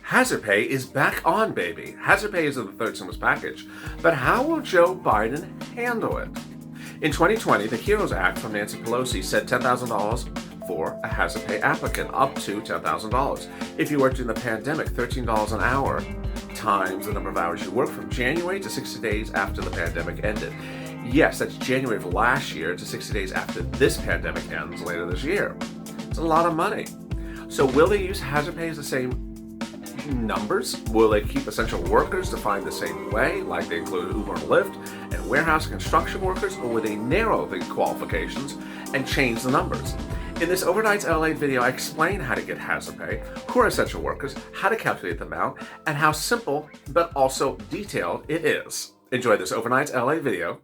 Hazard pay is back on, baby. Hazard pay is in the third stimulus package. But how will Joe Biden handle it? In 2020, the HEROES Act from Nancy Pelosi said $10,000 for a hazard pay applicant, up to $10,000. If you worked during the pandemic, $13 an hour, times the number of hours you worked from January to 60 days after the pandemic ended. Yes, that's January of last year to 60 days after this pandemic ends later this year. It's a lot of money. So will they use hazard pay as the same numbers? Will they keep essential workers defined the same way, like they include Uber and Lyft, and warehouse and construction workers, or will they narrow the qualifications and change the numbers? In this Overnights LA video, I explain how to get hazard pay, who are essential workers, how to calculate the amount, and how simple but also detailed it is. Enjoy this Overnights LA video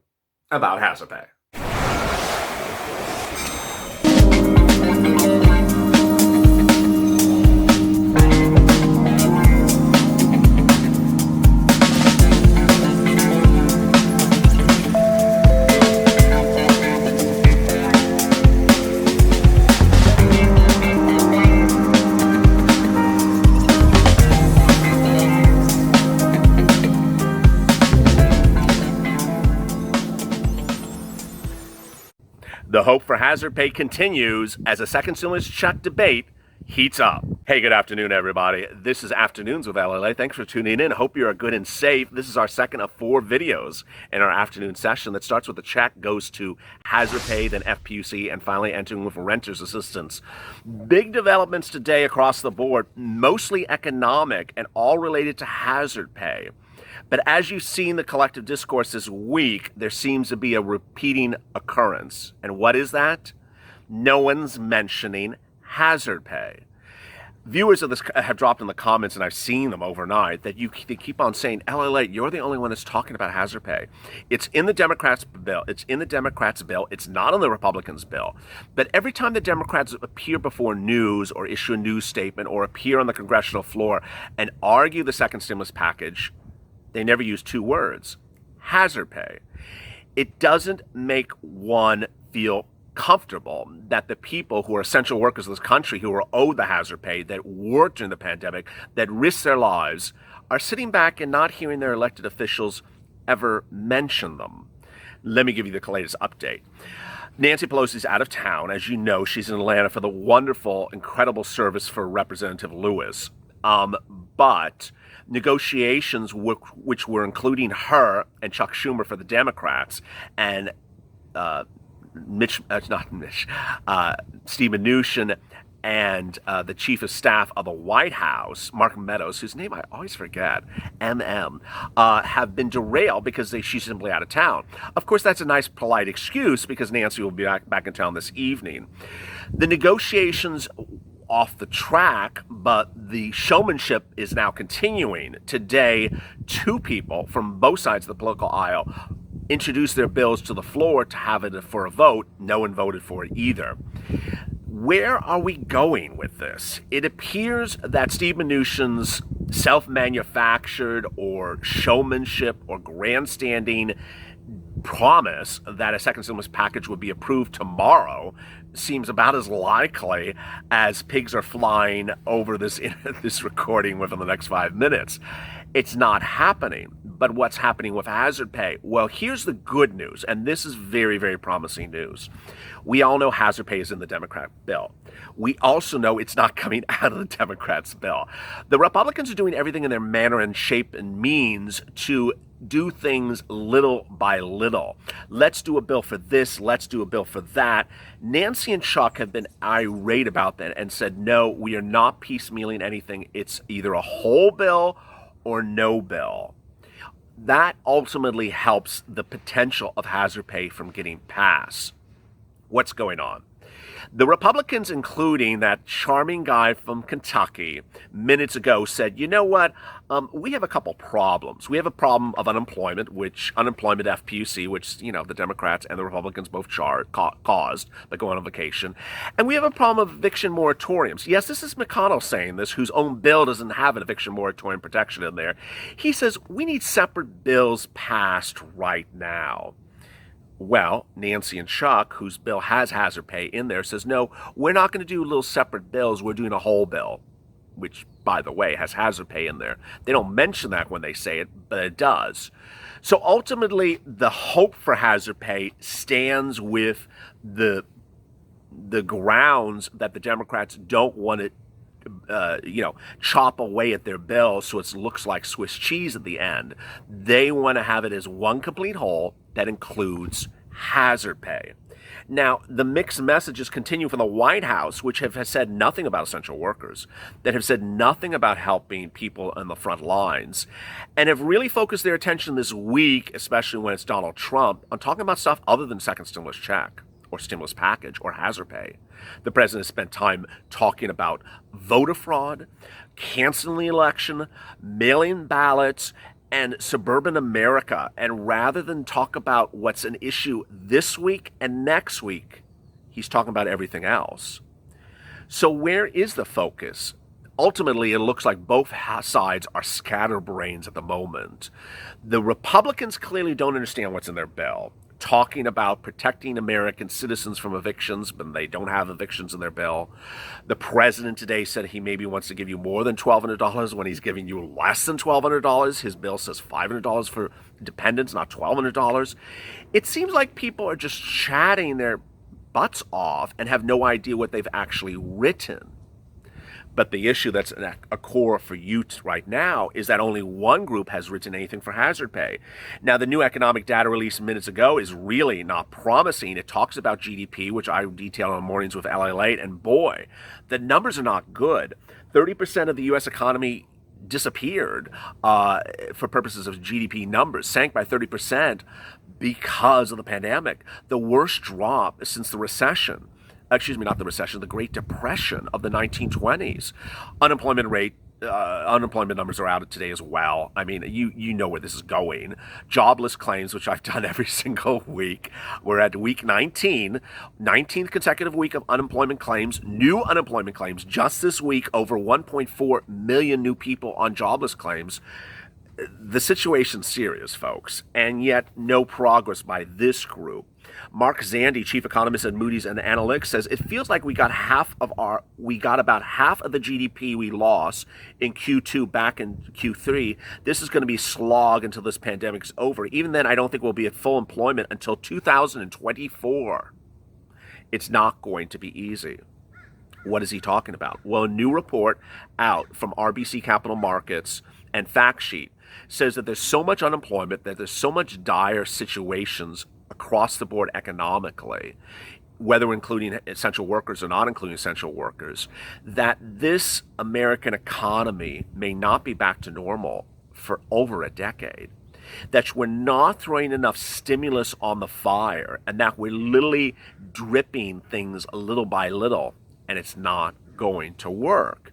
about hazard pay. The hope for hazard pay continues as a second stimulus check debate heats up. Hey, good afternoon, everybody. This is Afternoons with LLA. Thanks for tuning in. Hope you are good and safe. This is our second of 4 videos in our afternoon session that starts with the check, goes to hazard pay, then FPUC, and finally entering with renter's assistance. Big developments today across the board, mostly economic and all related to hazard pay. But as you've seen the collective discourse this week, there seems to be a repeating occurrence. And what is that? No one's mentioning hazard pay. Viewers of this have dropped in the comments, and I've seen them overnight, that they keep on saying, LLA, you're the only one that's talking about hazard pay. It's in the Democrats' bill. It's in the Democrats' bill. It's not in the Republicans' bill. But every time the Democrats appear before news or issue a news statement or appear on the congressional floor and argue the second stimulus package, they never use 2 words, hazard pay. It doesn't make one feel comfortable that the people who are essential workers of this country, who are owed the hazard pay, that worked during the pandemic, that risked their lives, are sitting back and not hearing their elected officials ever mention them. Let me give you the latest update. Nancy Pelosi's out of town. As you know, she's in Atlanta for the wonderful, incredible service for Representative Lewis. But negotiations which were including her and Chuck Schumer for the Democrats and Steve Mnuchin and the chief of staff of the White House, Mark Meadows, whose name I always forget, have been derailed because she's simply out of town. Of course, that's a nice, polite excuse because Nancy will be back in town this evening. The negotiations off the track, but the showmanship is now continuing. Today, 2 people from both sides of the political aisle introduced their bills to the floor to have it for a vote. No one voted for it either. Where are we going with this? It appears that Steve Mnuchin's self-manufactured or showmanship or grandstanding promise that a second stimulus package would be approved tomorrow seems about as likely as pigs are flying over this recording within the next 5 minutes. It's not happening. But what's happening with hazard pay? Well, here's the good news, and this is very, very promising news. We all know hazard pay is in the Democrat bill. We also know it's not coming out of the Democrats' bill. The Republicans are doing everything in their manner and shape and means to do things little by little. Let's do a bill for this, let's do a bill for that. Nancy and Chuck have been irate about that and said, no, we are not piecemealing anything. It's either a whole bill or no bill. That ultimately helps the potential of hazard pay from getting passed. What's going on? The Republicans, including that charming guy from Kentucky, minutes ago said, you know what, we have a couple problems. We have a problem of unemployment, unemployment FPUC, which, the Democrats and the Republicans both caused by going on vacation. And we have a problem of eviction moratoriums. Yes, this is McConnell saying this, whose own bill doesn't have an eviction moratorium protection in there. He says, we need separate bills passed right now. Well, Nancy and Chuck, whose bill has hazard pay in there, says, no, we're not going to do little separate bills. We're doing a whole bill. which, by the way, has hazard pay in there. They don't mention that when they say it, but it does. So ultimately, the hope for hazard pay stands with the grounds that the Democrats don't want to chop away at their bill so it looks like Swiss cheese at the end. They want to have it as one complete whole that includes hazard pay. Now, the mixed messages continue from the White House, which have said nothing about essential workers, that have said nothing about helping people on the front lines, and have really focused their attention this week, especially when it's Donald Trump, on talking about stuff other than second stimulus check or stimulus package or hazard pay. The president spent time talking about voter fraud, canceling the election, mail-in ballots, and suburban America. And rather than talk about what's an issue this week and next week, he's talking about everything else. So where is the focus? Ultimately, it looks like both sides are scatterbrains at the moment. The Republicans clearly don't understand what's in their bill, talking about protecting American citizens from evictions, but they don't have evictions in their bill. The president today said he maybe wants to give you more than $1,200 when he's giving you less than $1,200. His bill says $500 for dependents, not $1,200. It seems like people are just chatting their butts off and have no idea what they've actually written. But the issue that's a core for you right now is that only one group has written anything for hazard pay. Now, the new economic data released minutes ago is really not promising. It talks about GDP, which I detail on Mornings with LALate, and boy, the numbers are not good. 30% of the U.S. economy disappeared for purposes of GDP numbers, sank by 30% because of the pandemic. The worst drop since the recession. Not the recession, the Great Depression of the 1920s. Unemployment numbers are out today as well. I mean, you know where this is going. Jobless claims, which I've done every single week. We're at week 19, 19th consecutive week of unemployment claims, new unemployment claims. Just this week, over 1.4 million new people on jobless claims. The situation's serious, folks, and yet no progress by this group. Mark Zandi, chief economist at Moody's Analytics, says it feels like we got about half of the GDP we lost in Q2 back in Q3. This is going to be slog until this pandemic's over. Even then, I don't think we'll be at full employment until 2024. It's not going to be easy. What is he talking about? Well, a new report out from RBC Capital Markets and Fact Sheet says that there's so much unemployment, that there's so much dire situations across the board economically, whether including essential workers or not including essential workers, that this American economy may not be back to normal for over a decade. That we're not throwing enough stimulus on the fire, and that we're literally dripping things little by little, and it's not going to work.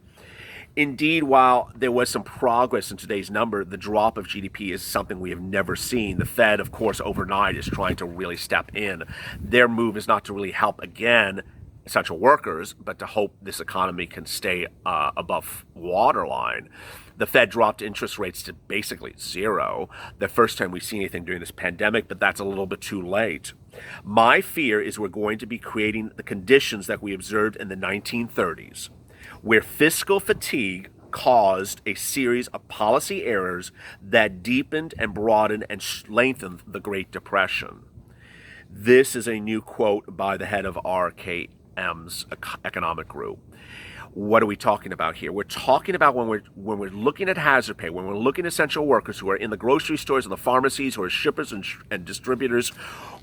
Indeed, while there was some progress in today's number, the drop of GDP is something we have never seen. The Fed, of course, overnight is trying to really step in. Their move is not to really help, again, essential workers, but to hope this economy can stay above waterline. The Fed dropped interest rates to basically zero, the first time we've seen anything during this pandemic, but that's a little bit too late. My fear is we're going to be creating the conditions that we observed in the 1930s, where fiscal fatigue caused a series of policy errors that deepened and broadened and lengthened the Great Depression. This is a new quote by the head of RKM's economic group. What are we talking about here? We're talking about when we're looking at hazard pay, when we're looking at essential workers who are in the grocery stores and the pharmacies, who are shippers and distributors,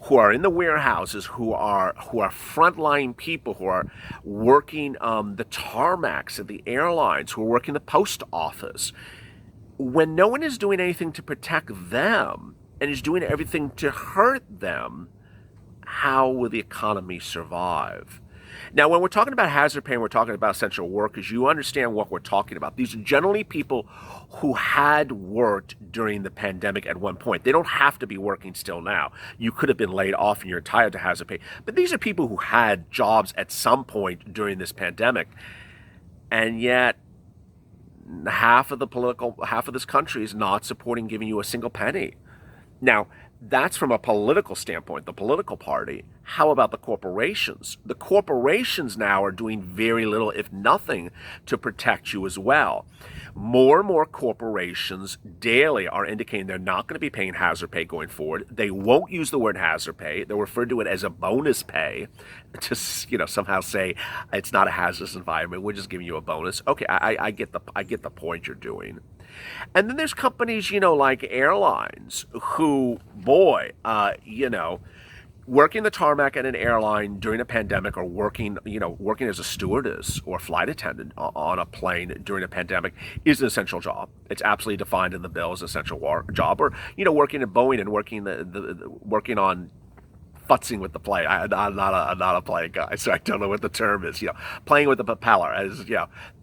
who are in the warehouses, who are frontline people, who are working the tarmacs at the airlines, who are working the post office. When no one is doing anything to protect them and is doing everything to hurt them, how will the economy survive? Now, when we're talking about hazard pay and we're talking about essential workers, you understand what we're talking about. These are generally people who had worked during the pandemic at one point. They don't have to be working still now. You could have been laid off and you're entitled to hazard pay. But these are people who had jobs at some point during this pandemic. And yet, half of this country is not supporting giving you a single penny. Now, that's from a political standpoint, the political party. How about the corporations? The corporations now are doing very little, if nothing, to protect you as well. More and more corporations daily are indicating they're not going to be paying hazard pay going forward. They won't use the word hazard pay. They'll refer to it as a bonus pay to, somehow say it's not a hazardous environment. We're just giving you a bonus. Okay, I get the point you're doing. And then there's companies, like airlines who, boy, working the tarmac at an airline during a pandemic, or working as a stewardess or flight attendant on a plane during a pandemic is an essential job. It's absolutely defined in the bill as an essential job. Or, working at Boeing and working on futzing with the plane. I'm not a plane guy, so I don't know what the term is. Playing with the propeller,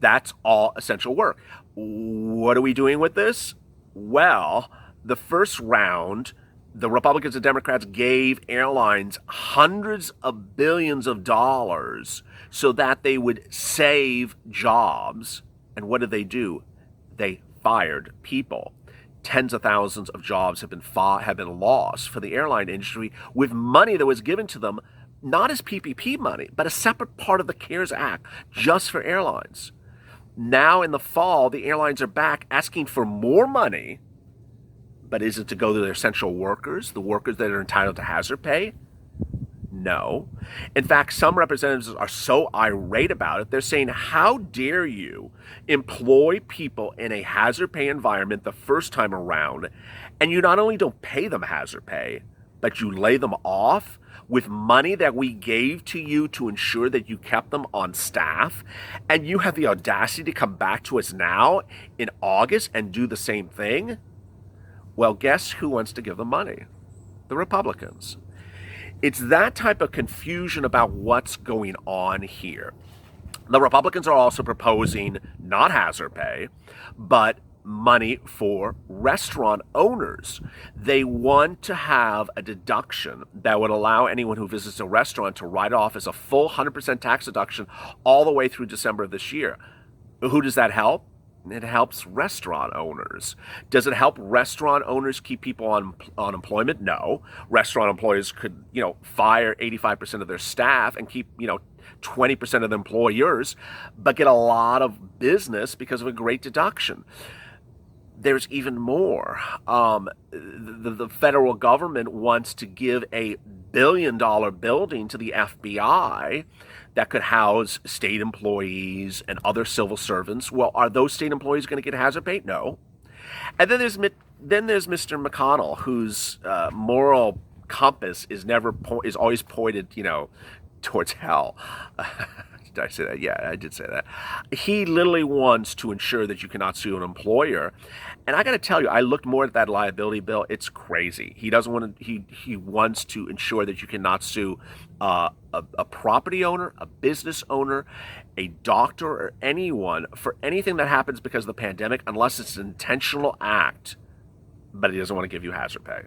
that's all essential work. What are we doing with this? Well, the first round, the Republicans and Democrats gave airlines hundreds of billions of dollars so that they would save jobs. And what did they do? They fired people. Tens of thousands of jobs have been lost for the airline industry with money that was given to them, not as PPP money, but a separate part of the CARES Act just for airlines. Now in the fall, the airlines are back asking for more money. But is it to go to their essential workers, the workers that are entitled to hazard pay? No. In fact, some representatives are so irate about it, they're saying, how dare you employ people in a hazard pay environment the first time around, and you not only don't pay them hazard pay, but you lay them off with money that we gave to you to ensure that you kept them on staff, and you have the audacity to come back to us now in August and do the same thing? Well, guess who wants to give them money? The Republicans. It's that type of confusion about what's going on here. The Republicans are also proposing not hazard pay, but money for restaurant owners. They want to have a deduction that would allow anyone who visits a restaurant to write off as a full 100% tax deduction all the way through December of this year. Who does that help? It helps restaurant owners. Does it help restaurant owners keep people on unemployment? No. Restaurant employers could, fire 85% of their staff and keep, 20% of the employers, but get a lot of business because of a great deduction. There's even more. The federal government wants to give a billion-dollar building to the FBI that could house state employees and other civil servants. Well, are those state employees going to get hazard pay? No. And then there's Mr. McConnell, whose moral compass is always pointed, towards hell. Did I say that? Yeah, I did say that. He literally wants to ensure that you cannot sue an employer. And I got to tell you, I looked more at that liability bill. It's crazy. He doesn't want to. He wants to ensure that you cannot sue a property owner, a business owner, a doctor, or anyone for anything that happens because of the pandemic, unless it's an intentional act. But he doesn't want to give you hazard pay.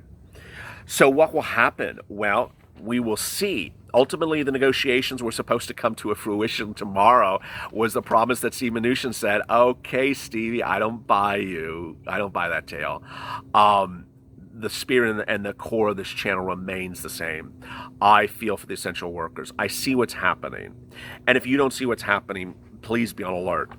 So what will happen? Well, we will see. Ultimately, the negotiations were supposed to come to a fruition tomorrow, was the promise that Steve Mnuchin said, okay, Stevie, I don't buy you. I don't buy that tale. The spirit and the core of this channel remains the same. I feel for the essential workers. I see what's happening. And if you don't see what's happening, please be on alert.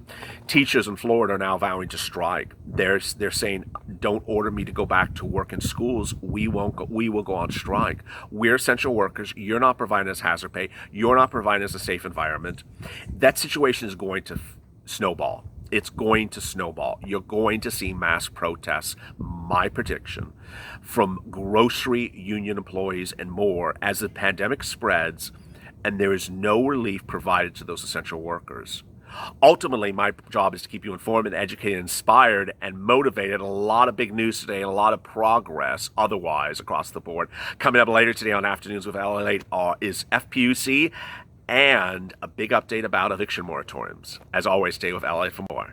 Teachers in Florida are now vowing to strike. They're saying, don't order me to go back to work in schools. We will go on strike. We're essential workers. You're not providing us hazard pay. You're not providing us a safe environment. That situation is going to snowball. It's going to snowball. You're going to see mass protests, my prediction, from grocery union employees and more as the pandemic spreads and there is no relief provided to those essential workers. Ultimately, my job is to keep you informed and educated, inspired, and motivated. A lot of big news today and a lot of progress otherwise across the board. Coming up later today on Afternoons with LA is FPUC and a big update about eviction moratoriums. As always, stay with LA for more.